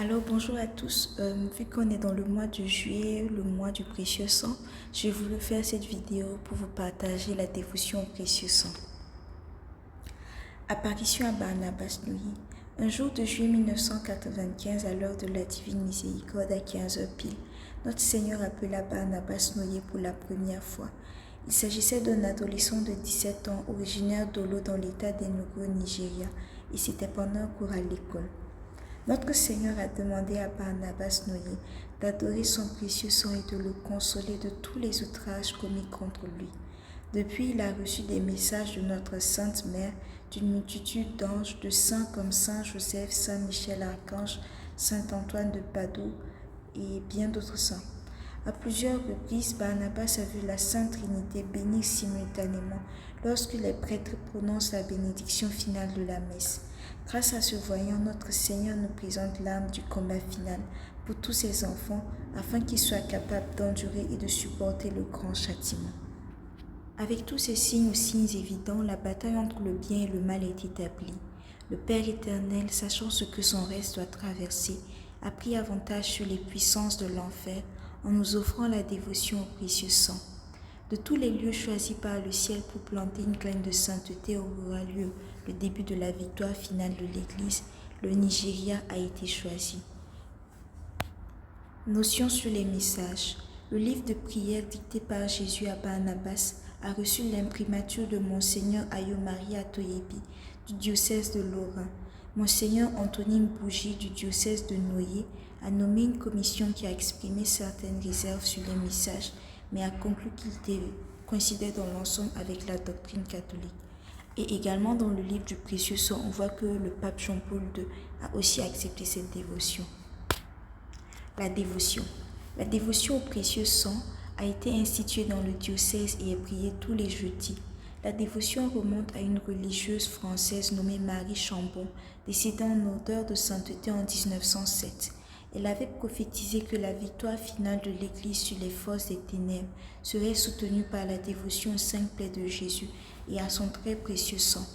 Alors bonjour à tous, vu qu'on est dans le mois de juillet, le mois du précieux sang, j'ai voulu faire cette vidéo pour vous partager la dévotion au précieux sang. Apparition à Barnabas Noyer. Un jour de juillet 1995, à l'heure de la divine miséricorde à 15h pile, notre Seigneur appela Barnabas Noyer pour la première fois. Il s'agissait d'un adolescent de 17 ans originaire d'Olo dans l'état d'Enugu, Nigeria, et c'était pendant un cours à l'école. Notre Seigneur a demandé à Barnabas Noyer d'adorer son précieux sang et de le consoler de tous les outrages commis contre lui. Depuis, il a reçu des messages de notre Sainte Mère, d'une multitude d'anges, de saints comme Saint Joseph, Saint Michel Archange, Saint Antoine de Padoue et bien d'autres saints. À plusieurs reprises, Barnabas a vu la Sainte Trinité bénir simultanément lorsque les prêtres prononcent la bénédiction finale de la messe. Grâce à ce voyant, notre Seigneur nous présente l'âme du combat final pour tous ses enfants afin qu'ils soient capables d'endurer et de supporter le grand châtiment. Avec tous ces signes ou signes évidents, la bataille entre le bien et le mal est établie. Le Père éternel, sachant ce que son reste doit traverser, a pris avantage sur les puissances de l'enfer en nous offrant la dévotion au précieux sang. De tous les lieux choisis par le ciel pour planter une graine de sainteté où aura lieu le début de la victoire finale de l'Église, le Nigeria a été choisi. Notion sur les messages. Le livre de prière dicté par Jésus à Barnabas a reçu l'imprimature de Monseigneur Ayo-Marie Atoyebi du diocèse de Lorrain. Monseigneur Antonine Bougie du diocèse de Noyer a nommé une commission qui a exprimé certaines réserves sur les messages, mais a conclu qu'il coïncidait dans l'ensemble avec la doctrine catholique. Et également dans le livre du précieux sang, on voit que le pape Jean-Paul II a aussi accepté cette dévotion. La dévotion. La dévotion au précieux sang a été instituée dans le diocèse et est priée tous les jeudis. La dévotion remonte à une religieuse française nommée Marie Chambon, décédée en odeur de sainteté en 1907. Elle avait prophétisé que la victoire finale de l'Église sur les forces des ténèbres serait soutenue par la dévotion aux cinq plaies de Jésus et à son très précieux sang.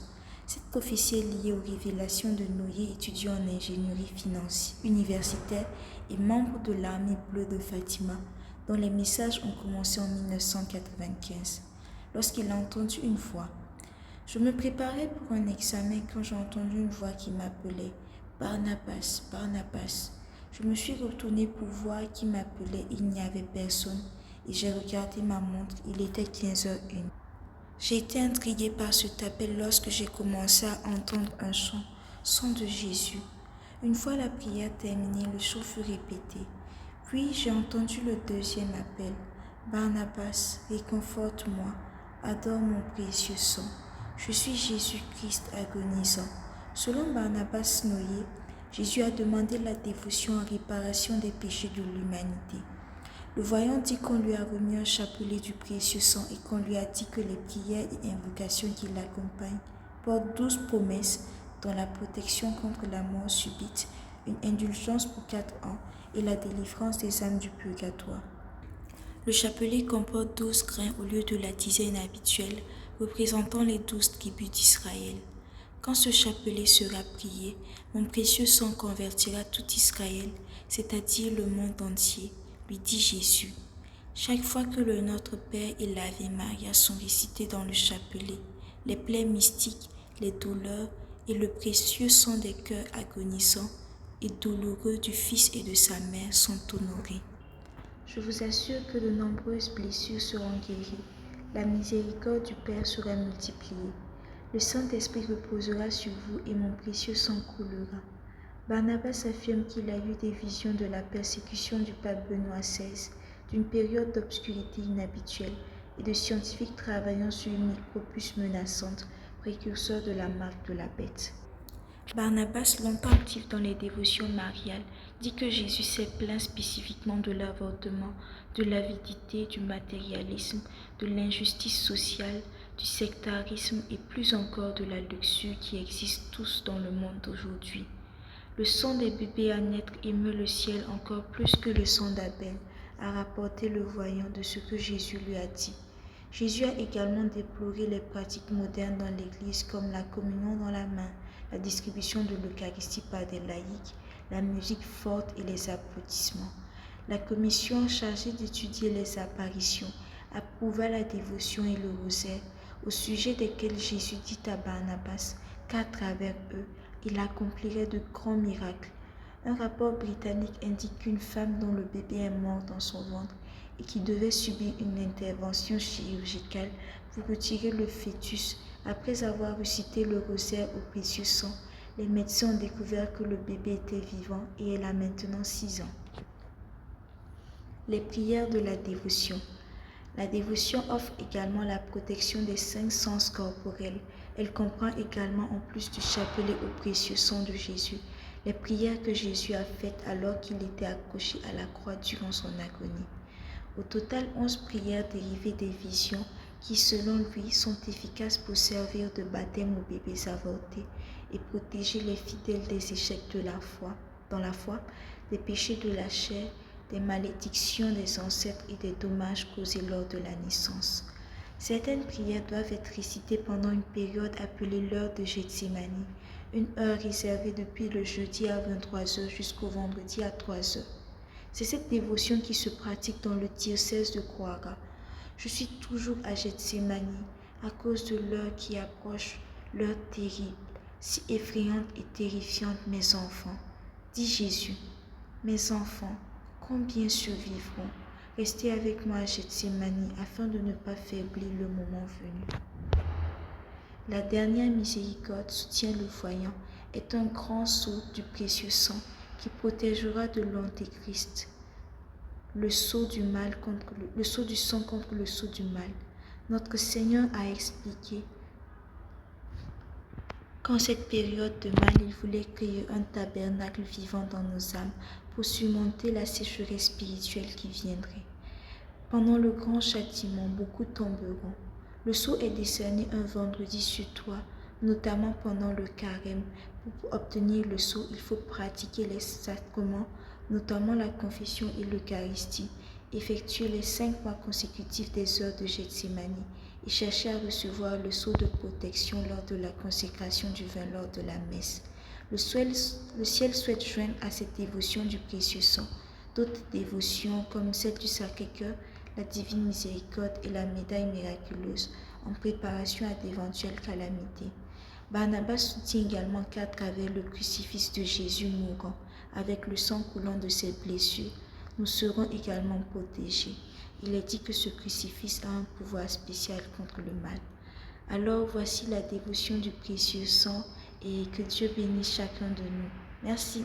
Cette prophétie est liée aux révélations de Noyer, étudiant en ingénierie financière universitaire et membre de l'armée bleue de Fatima, dont les messages ont commencé en 1995. Lorsqu'il a entendu une voix, je me préparais pour un examen quand j'ai entendu une voix qui m'appelait « Barnabas, Barnabas ». Je me suis retournée pour voir qui m'appelait, il n'y avait personne, et j'ai regardé ma montre, il était 15h01. J'ai été intriguée par cet appel lorsque j'ai commencé à entendre un chant, son de Jésus. Une fois la prière terminée, le chant fut répété. Puis j'ai entendu le deuxième appel. Barnabas, réconforte-moi, adore mon précieux sang. Je suis Jésus-Christ agonisant. Selon Barnabas Noyer, Jésus a demandé la dévotion en réparation des péchés de l'humanité. Le voyant dit qu'on lui a remis un chapelet du précieux sang et qu'on lui a dit que les prières et invocations qui l'accompagnent portent 12 promesses, dont la protection contre la mort subite, une indulgence pour 4 ans et la délivrance des âmes du purgatoire. Le chapelet comporte 12 grains au lieu de la dizaine habituelle, représentant les 12 tribus d'Israël. Quand ce chapelet sera prié, mon précieux sang convertira tout Israël, c'est-à-dire le monde entier, lui dit Jésus. Chaque fois que le Notre Père et l'Ave Maria sont récités dans le chapelet, les plaies mystiques, les douleurs et le précieux sang des cœurs agonisants et douloureux du Fils et de sa mère sont honorés. Je vous assure que de nombreuses blessures seront guéries, la miséricorde du Père sera multipliée. Le Saint-Esprit reposera sur vous et mon précieux sang coulera. Barnabas affirme qu'il a eu des visions de la persécution du pape Benoît XVI, d'une période d'obscurité inhabituelle et de scientifiques travaillant sur une micropuce menaçante, précurseur de la marque de la bête. Barnabas, longtemps actif dans les dévotions mariales, dit que Jésus s'est plaint spécifiquement de l'avortement, de l'avidité, du matérialisme, de l'injustice sociale, du sectarisme et plus encore de la luxure qui existent tous dans le monde d'aujourd'hui. Le sang des bébés à naître émeut le ciel encore plus que le sang d'Abel, a rapporté le voyant de ce que Jésus lui a dit. Jésus a également déploré les pratiques modernes dans l'Église comme la communion dans la main, la distribution de l'Eucharistie par des laïcs, la musique forte et les applaudissements. La commission chargée d'étudier les apparitions approuva la dévotion et le rosaire, au sujet desquels Jésus dit à Barnabas qu'à travers eux, il accomplirait de grands miracles. Un rapport britannique indique qu'une femme dont le bébé est mort dans son ventre et qui devait subir une intervention chirurgicale pour retirer le fœtus, après avoir récité le rosaire au précieux sang, les médecins ont découvert que le bébé était vivant et elle a maintenant 6 ans. Les prières de la dévotion. La dévotion offre également la protection des 5 sens corporels. Elle comprend également, en plus du chapelet au précieux sang de Jésus, les prières que Jésus a faites alors qu'il était accroché à la croix durant son agonie. Au total, 11 prières dérivées des visions qui, selon lui, sont efficaces pour servir de baptême aux bébés avortés et protéger les fidèles des échecs dans la foi, des péchés de la chair, des malédictions des ancêtres et des dommages causés lors de la naissance. Certaines prières doivent être récitées pendant une période appelée l'heure de Gethsémani, une heure réservée depuis le jeudi à 23h jusqu'au vendredi à 3h. C'est cette dévotion qui se pratique dans le diocèse de Kwara. Je suis toujours à Gethsémani à cause de l'heure qui approche, l'heure terrible, si effrayante et terrifiante, mes enfants. Dit Jésus, mes enfants, combien survivront? Restez avec moi à Gethsémani afin de ne pas faiblir le moment venu. La dernière miséricorde, soutient le voyant, est un grand sceau du précieux sang qui protégera de l'antéchrist le sceau du sang contre le sceau du mal. Notre Seigneur a expliqué qu'en cette période de mal, il voulait créer un tabernacle vivant dans nos âmes pour surmonter la sécheresse spirituelle qui viendrait. Pendant le grand châtiment, beaucoup tomberont. Le sceau est décerné un vendredi sur 3, notamment pendant le carême. Pour obtenir le sceau, il faut pratiquer les sacrements, notamment la confession et l'Eucharistie, effectuer les 5 mois consécutifs des heures de Gethsémani et chercher à recevoir le sceau de protection lors de la consécration du vin lors de la messe. Le ciel souhaite joindre à cette dévotion du précieux sang d'autres dévotions comme celle du Sacré-Cœur, la Divine Miséricorde et la médaille miraculeuse en préparation à d'éventuelles calamités. Barnabas soutient également qu'à travers le crucifix de Jésus mourant, avec le sang coulant de ses blessures, nous serons également protégés. Il est dit que ce crucifix a un pouvoir spécial contre le mal. Alors voici la dévotion du précieux sang et que Dieu bénisse chacun de nous. Merci.